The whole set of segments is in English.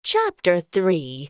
Chapter 3.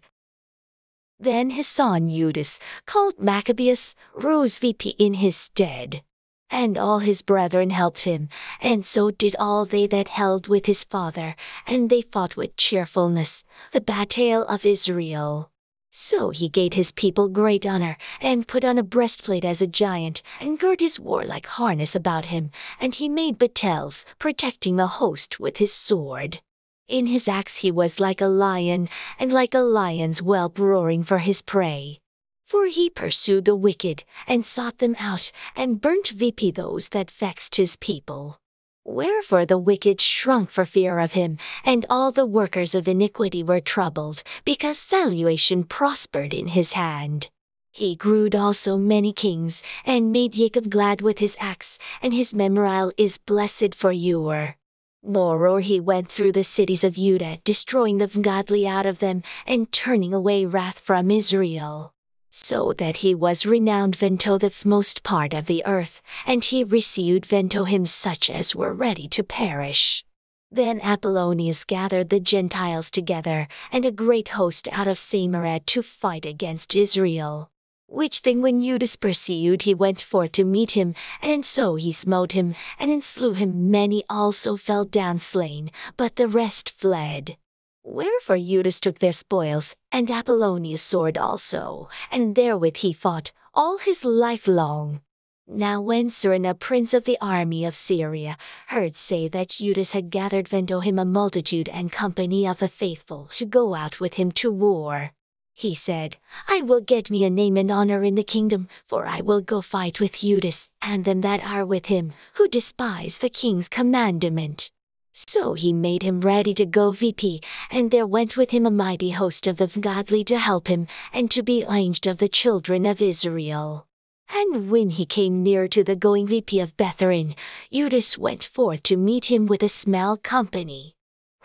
Then his son Judas, called Maccabeus, rose VP in his stead. And all his brethren helped him, and so did all they that held with his father, and they fought with cheerfulness, the battle of Israel. So he gave his people great honor, and put on a breastplate as a giant, and girt his warlike harness about him, and he made battles, protecting the host with his sword. In his axe he was like a lion, and like a lion's whelp roaring for his prey. For he pursued the wicked, and sought them out, and burnt VP those that vexed his people. Wherefore the wicked shrunk for fear of him, and all the workers of iniquity were troubled, because Seleucid prospered in his hand. He grewed also many kings, and made Jacob glad with his axe, and his memorial is blessed for ever. Moreover he went through the cities of Judah, destroying the ungodly out of them, and turning away wrath from Israel. So that he was renowned unto the most part of the earth, and he received unto him such as were ready to perish. Then Apollonius gathered the Gentiles together, and a great host out of Samaria to fight against Israel. Which thing when Judas perceived, he went forth to meet him, and so he smote him, and slew him. Many also fell down slain, but the rest fled. Wherefore Judas took their spoils, and Apollonius' sword also, and therewith he fought all his life long. Now when Cyrene, prince of the army of Syria, heard say that Judas had gathered unto him a multitude and company of the faithful to go out with him to war, he said, I will get me a name and honor in the kingdom, for I will go fight with Judas and them that are with him, who despise the king's commandment. So he made him ready to go VP, and there went with him a mighty host of the godly to help him, and to be avenged of the children of Israel. And when he came near to the going VP of Betharin, Judas went forth to meet him with a small company.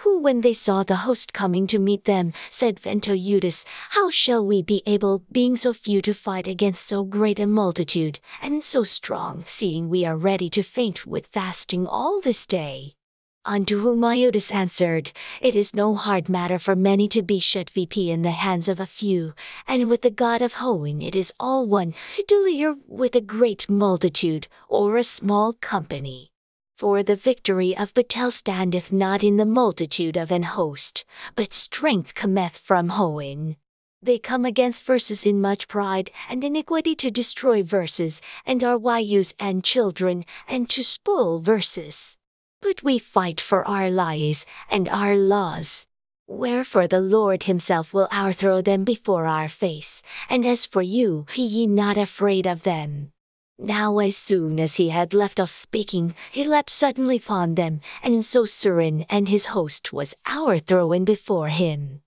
Who when they saw the host coming to meet them, said unto Judas, How shall we be able, being so few, to fight against so great a multitude, and so strong, seeing we are ready to faint with fasting all this day? Unto whom Judas answered, It is no hard matter for many to be shut VP in the hands of a few, and with the God of Hoen it is all one, to deliver with a great multitude, or a small company. For the victory of battle standeth not in the multitude of an host, but strength cometh from Hoen. They come against verses in much pride and iniquity to destroy verses, and our wives and children, and to spoil verses. But we fight for our lives and our laws. Wherefore the Lord himself will overthrow them before our face, and as for you, be ye not afraid of them. Now as soon as he had left off speaking, he leapt suddenly upon them, and so Cyrene and his host was overthrown before him.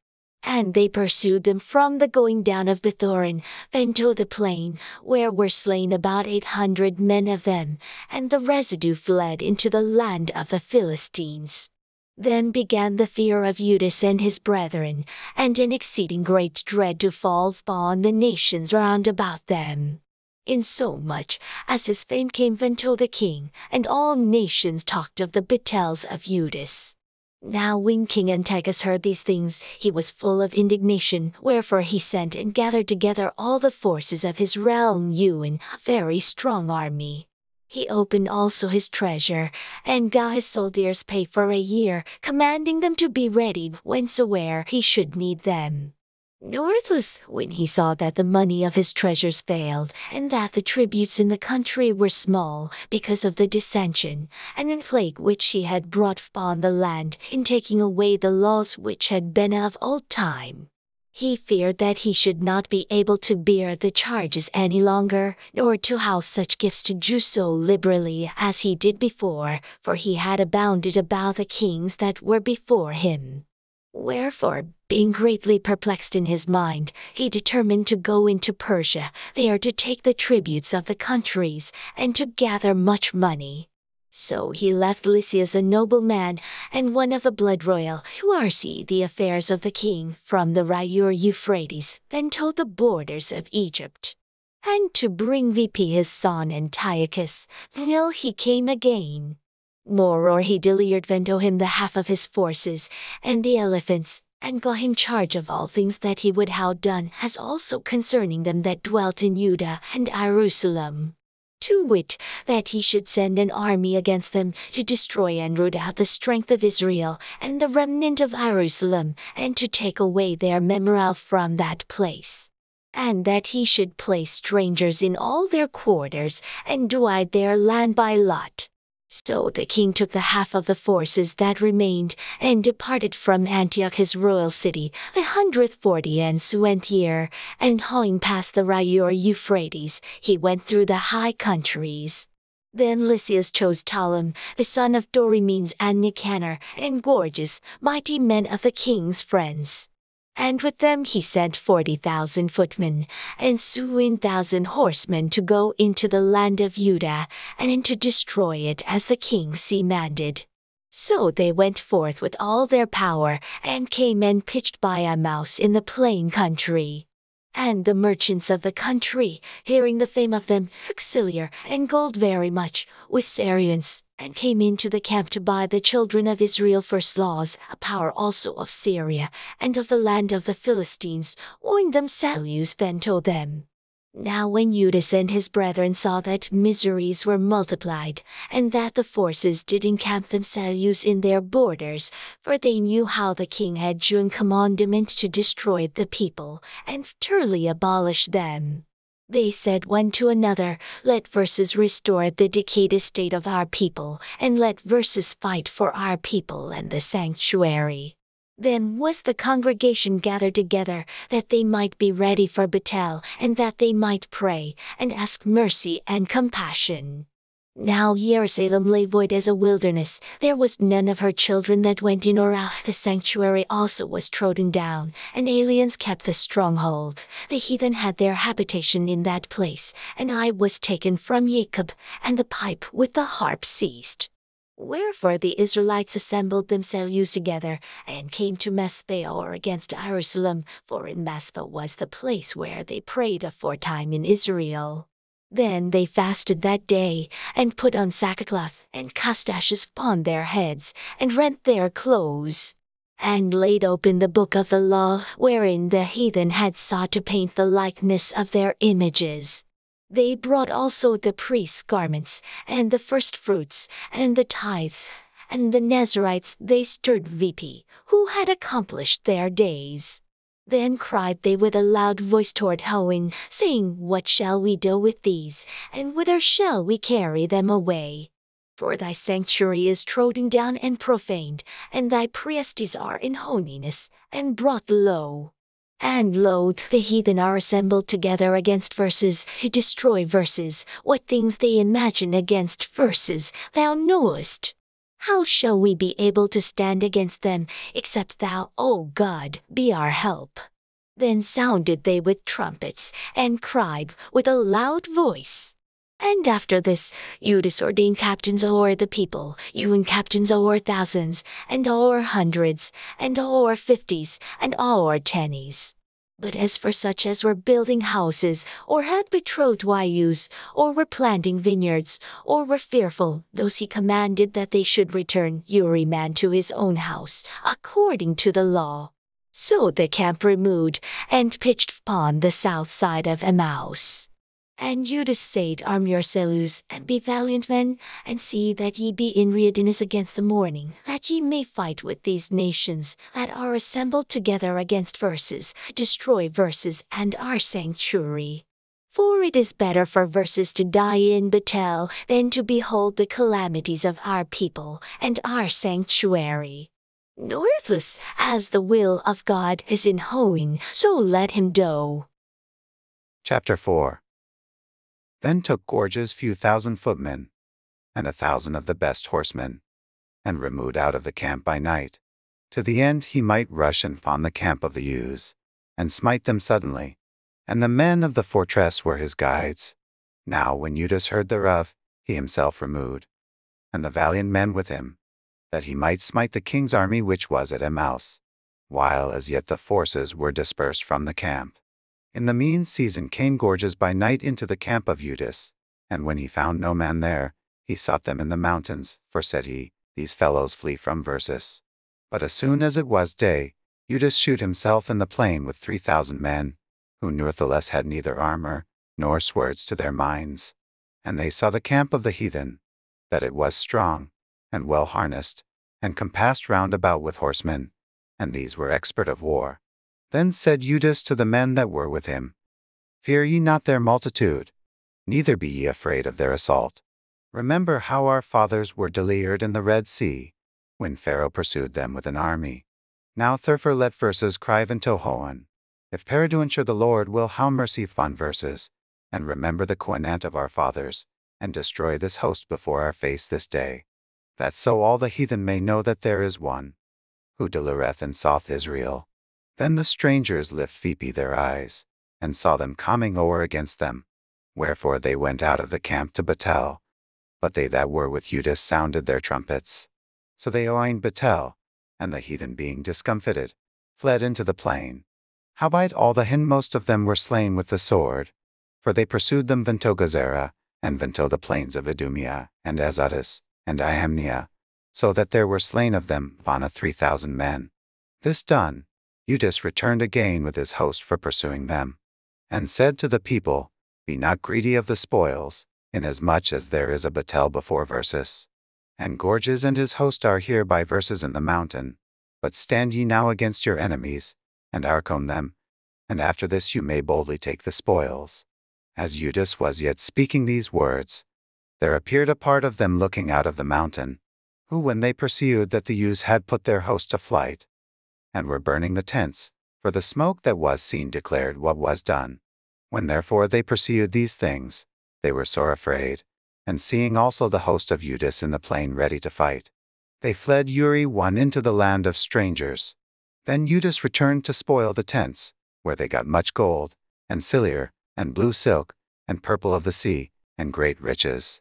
And they pursued them from the going down of Bethoron unto the plain, where were slain about 800 men of them, and the residue fled into the land of the Philistines. Then began the fear of Judas and his brethren, and an exceeding great dread to fall upon the nations round about them. Insomuch as his fame came unto the king, and all nations talked of the battles of Judas. Now when King Antiochus heard these things, he was full of indignation, wherefore he sent and gathered together all the forces of his realm, a very strong army. He opened also his treasure, and got his soldiers pay for a year, commanding them to be ready whensoever he should need them. Nevertheless, when he saw that the money of his treasures failed, and that the tributes in the country were small, because of the dissension, and in plague which he had brought upon the land, in taking away the laws which had been of old time, he feared that he should not be able to bear the charges any longer, nor to house such gifts to Jews so liberally as he did before, for he had abounded about the kings that were before him. Wherefore, being greatly perplexed in his mind, he determined to go into Persia, there to take the tributes of the countries, and to gather much money. So he left Lysias a noble man, and one of the blood royal, who oversee the affairs of the king, from the River Euphrates, unto the borders of Egypt. And to bring VP his son Antiochus, till he came again. Moreover he delivered unto him the half of his forces, and the elephants, and got him charge of all things that he would have done, as also concerning them that dwelt in Judah and Jerusalem. To wit, that he should send an army against them to destroy and root out the strength of Israel and the remnant of Jerusalem, and to take away their memorial from that place. And that he should place strangers in all their quarters, and divide their land by lot. So the king took the half of the forces that remained, and departed from Antioch his royal city, the 140th year, and hauling past the Euphrates, he went through the high countries. Then Lysias chose Ptolemy, the son of Dorymenes, and Nicanor, and Gorgias, mighty men of the king's friends. And with them he sent 40,000 footmen, and 7,000 horsemen to go into the land of Judah, and to destroy it as the king's commanded. So they went forth with all their power, and came and pitched by Emmaus in the plain country. And the merchants of the country, hearing the fame of them, took silver and gold very much, with Syrians, and came into the camp to buy the children of Israel for slaves, a power also of Syria, and of the land of the Philistines, owing themselves to them. Now when Judas and his brethren saw that miseries were multiplied, and that the forces did encamp themselves in their borders, for they knew how the king had given commandment to destroy the people, and utterly abolish them, they said one to another, let verses restore the decayed estate of our people, and let verses fight for our people and the sanctuary. Then was the congregation gathered together, that they might be ready for battle, and that they might pray, and ask mercy and compassion. Now Jerusalem lay void as a wilderness, there was none of her children that went in or out. The sanctuary also was trodden down, and aliens kept the stronghold. The heathen had their habitation in that place, and I was taken from Jacob, and the pipe with the harp ceased. Wherefore the Israelites assembled themselves together, and came to Mizpah or against Jerusalem, for in Mizpah was the place where they prayed aforetime in Israel. Then they fasted that day, and put on sackcloth, and cast ashes upon their heads, and rent their clothes, and laid open the book of the law, wherein the heathen had sought to paint the likeness of their images. They brought also the priests' garments, and the firstfruits, and the tithes, and the Nazarites they stirred VP, who had accomplished their days. Then cried they with a loud voice toward Hoen, saying, What shall we do with these, and whither shall we carry them away? For thy sanctuary is trodden down and profaned, and thy priests are in holiness, and brought low. And lo, the heathen are assembled together against verses, who destroy verses. What things they imagine against verses, thou knowest. How shall we be able to stand against them, except thou, O God, be our help? Then sounded they with trumpets, and cried with a loud voice. And after this, Judas ordained captains o'er the people, even captains o'er thousands, and o'er hundreds, and o'er 50s, and o'er 10s. But as for such as were building houses, or had betrothed wives, or were planting vineyards, or were fearful, those he commanded that they should return every man to his own house, according to the law. So the camp removed, and pitched upon the south side of Emmaus. And Judas said, Arm yourselves, and be valiant men, and see that ye be in readiness against the morning, that ye may fight with these nations that are assembled together against verses, destroy verses and our sanctuary. For it is better for verses to die in battle than to behold the calamities of our people and our sanctuary. Worthless as the will of God is in hoeing, so let him do. Chapter 4. Then took Gorgias few thousand footmen, and 1,000 of the best horsemen, and removed out of the camp by night, to the end he might rush upon the camp of the Jews, and smite them suddenly. And the men of the fortress were his guides. Now when Judas heard thereof, he himself removed, and the valiant men with him, that he might smite the king's army which was at Emmaus, while as yet the forces were dispersed from the camp. In the mean season came Gorgias by night into the camp of Judas, and when he found no man there, he sought them in the mountains, for said he, These fellows flee from verses. But as soon as it was day, Judas shoot himself in the plain with 3,000 men, who nevertheless had neither armor nor swords to their minds. And they saw the camp of the heathen, that it was strong, and well harnessed, and compassed round about with horsemen, and these were expert of war. Then said Judas to the men that were with him, Fear ye not their multitude, neither be ye afraid of their assault. Remember how our fathers were delivered in the Red Sea, when Pharaoh pursued them with an army. Now therefore let verses cry unto Hoan, if peradventure the Lord will have mercy upon verses, and remember the covenant of our fathers, and destroy this host before our face this day, that so all the heathen may know that there is one, who delivereth and saith Israel. Then the strangers lift their eyes, and saw them coming over against them. Wherefore they went out of the camp to Bethel. But they that were with Judas sounded their trumpets. So they oined Bethel, and the heathen being discomfited, fled into the plain. Howbeit all the hindmost of them were slain with the sword, for they pursued them unto Gazera, and unto the plains of Idumea, and Azotus, and Iamnia, so that there were slain of them upon 3,000 men. This done, Judas returned again with his host for pursuing them, and said to the people, Be not greedy of the spoils, inasmuch as there is a Bethel before Versus. And Gorges and his host are here by Versus in the mountain. But stand ye now against your enemies, and outcome them, and after this you may boldly take the spoils. As Judas was yet speaking these words, there appeared a part of them looking out of the mountain, who when they perceived that the youths had put their host to flight, and were burning the tents, for the smoke that was seen declared what was done. When therefore they perceived these things, they were sore afraid, and seeing also the host of Judas in the plain ready to fight, they fled one into the land of strangers. Then Judas returned to spoil the tents, where they got much gold, and silver, and blue silk, and purple of the sea, and great riches.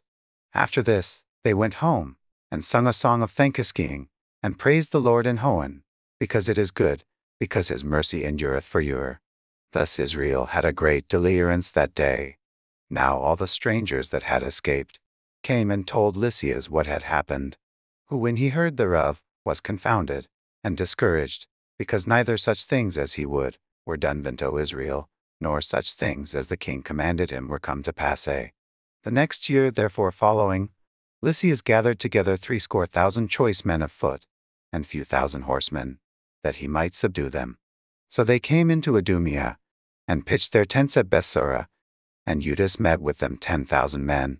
After this, they went home, and sung a song of thanksgiving, and praised the Lord in Hoan, because it is good, because his mercy endureth for ever. Thus Israel had a great deliverance that day. Now all the strangers that had escaped came and told Lysias what had happened, who when he heard thereof was confounded and discouraged, because neither such things as he would were done unto Israel, nor such things as the king commanded him were come to pass. The next year therefore following, Lysias gathered together 70,000 choice men of foot, and few thousand horsemen, that he might subdue them. So they came into Idumea, and pitched their tents at Bethsura, and Judas met with them 10,000 men.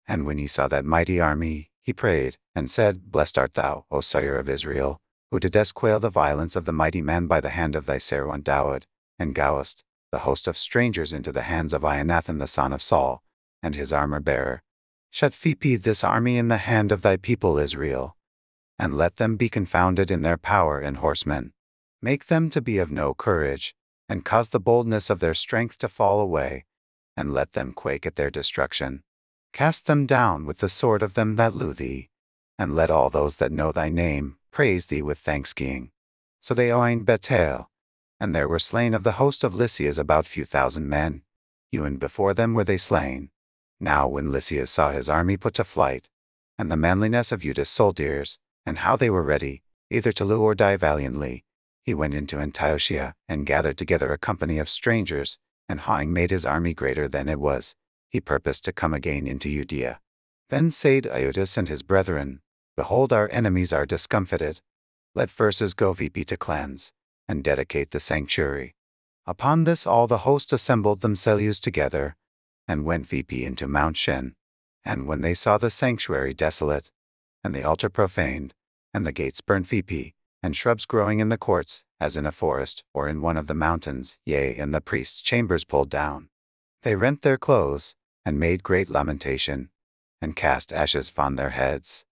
And when he saw that mighty army, he prayed, and said, Blessed art thou, O Sire of Israel, who didst quail the violence of the mighty man by the hand of thy servant David, and gavest the host of strangers into the hands of Ionathan the son of Saul, and his armor-bearer. Shut this army in the hand of thy people Israel, and let them be confounded in their power and horsemen. Make them to be of no courage, and cause the boldness of their strength to fall away, and let them quake at their destruction. Cast them down with the sword of them that slew thee, and let all those that know thy name praise thee with thanksgiving. So they oined Bethel, and there were slain of the host of Lysias about few thousand men, even before them were they slain. Now when Lysias saw his army put to flight, and the manliness of Judas' soldiers, and how they were ready, either to live or die valiantly, he went into Antiochia, and gathered together a company of strangers, and having made his army greater than it was, he purposed to come again into Judea. Then said Judas and his brethren, Behold, our enemies are discomfited. Let Versus go to cleanse, and dedicate the sanctuary. Upon this all the host assembled themselves together, and went into Mount Shin. And when they saw the sanctuary desolate, and the altar profaned, and the gates burnt and shrubs growing in the courts, as in a forest, or in one of the mountains, yea, and the priests' chambers pulled down, they rent their clothes, and made great lamentation, and cast ashes upon their heads,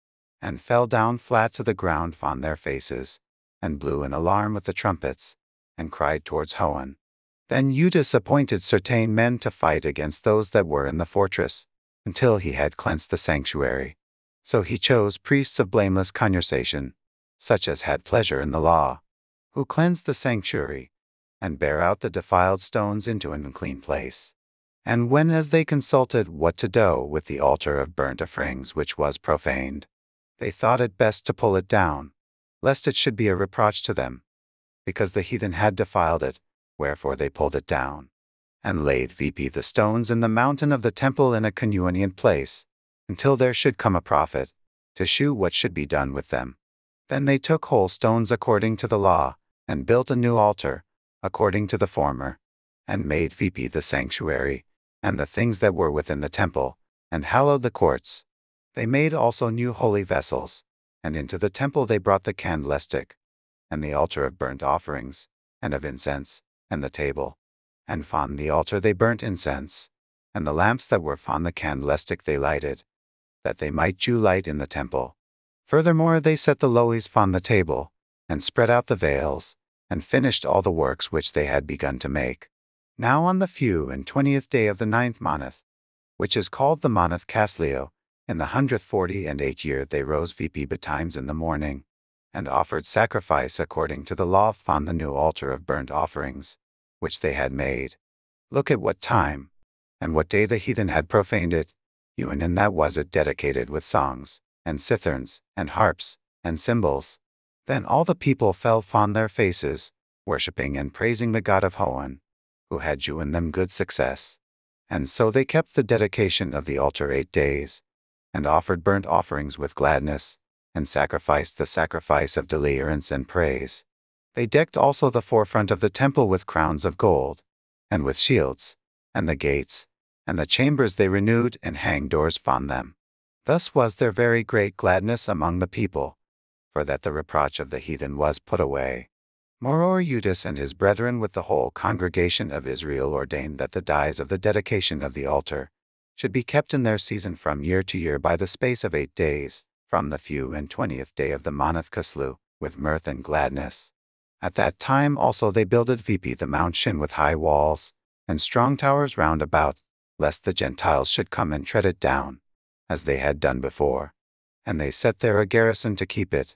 and fell down flat to the ground upon their faces, and blew an alarm with the trumpets, and cried towards Hoan. Then Judas appointed certain men to fight against those that were in the fortress, until he had cleansed the sanctuary. So he chose priests of blameless conversation, such as had pleasure in the law, who cleansed the sanctuary, and bare out the defiled stones into an unclean place. And when as they consulted what to do with the altar of burnt offerings which was profaned, they thought it best to pull it down, lest it should be a reproach to them, because the heathen had defiled it, wherefore they pulled it down, and laid the stones in the mountain of the temple in a convenient place, until there should come a prophet, to shew what should be done with them. Then they took whole stones according to the law, and built a new altar, according to the former, and made the sanctuary, and the things that were within the temple, and hallowed the courts. They made also new holy vessels, and into the temple they brought the candlestick, and the altar of burnt offerings, and of incense, and the table. And on the altar they burnt incense, and the lamps that were on the candlestick they lighted, that they might shew light in the temple. Furthermore they set the loaves upon the table, and spread out the veils, and finished all the works which they had begun to make. Now on the 20th day of the 9th month, which is called the month Casleo, in the 148th year they rose betimes in the morning, and offered sacrifice according to the law upon the new altar of burnt offerings, which they had made. Look at what time, and what day the heathen had profaned it, even in that was it dedicated with songs, and citherns, and harps, and cymbals. Then all the people fell on their faces, worshipping and praising the God of Hoan, who had shewn them good success. And so they kept the dedication of the altar 8 days, and offered burnt offerings with gladness, and sacrificed the sacrifice of deliverance and praise. They decked also the forefront of the temple with crowns of gold, and with shields, and the gates, and the chambers they renewed, and hanged doors upon them. Thus was there very great gladness among the people, for that the reproach of the heathen was put away. Moreover, Judas and his brethren with the whole congregation of Israel ordained that the dies of the dedication of the altar should be kept in their season from year to year by the space of 8 days, from the 20th day of the month Caslu, with mirth and gladness. At that time also they builded the Mount Shin with high walls, and strong towers round about, lest the Gentiles should come and tread it down, as they had done before. And they set there a garrison to keep it,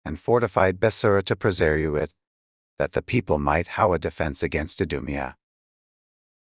and fortified Bessura to preserve it, that the people might how a defense against Idumea.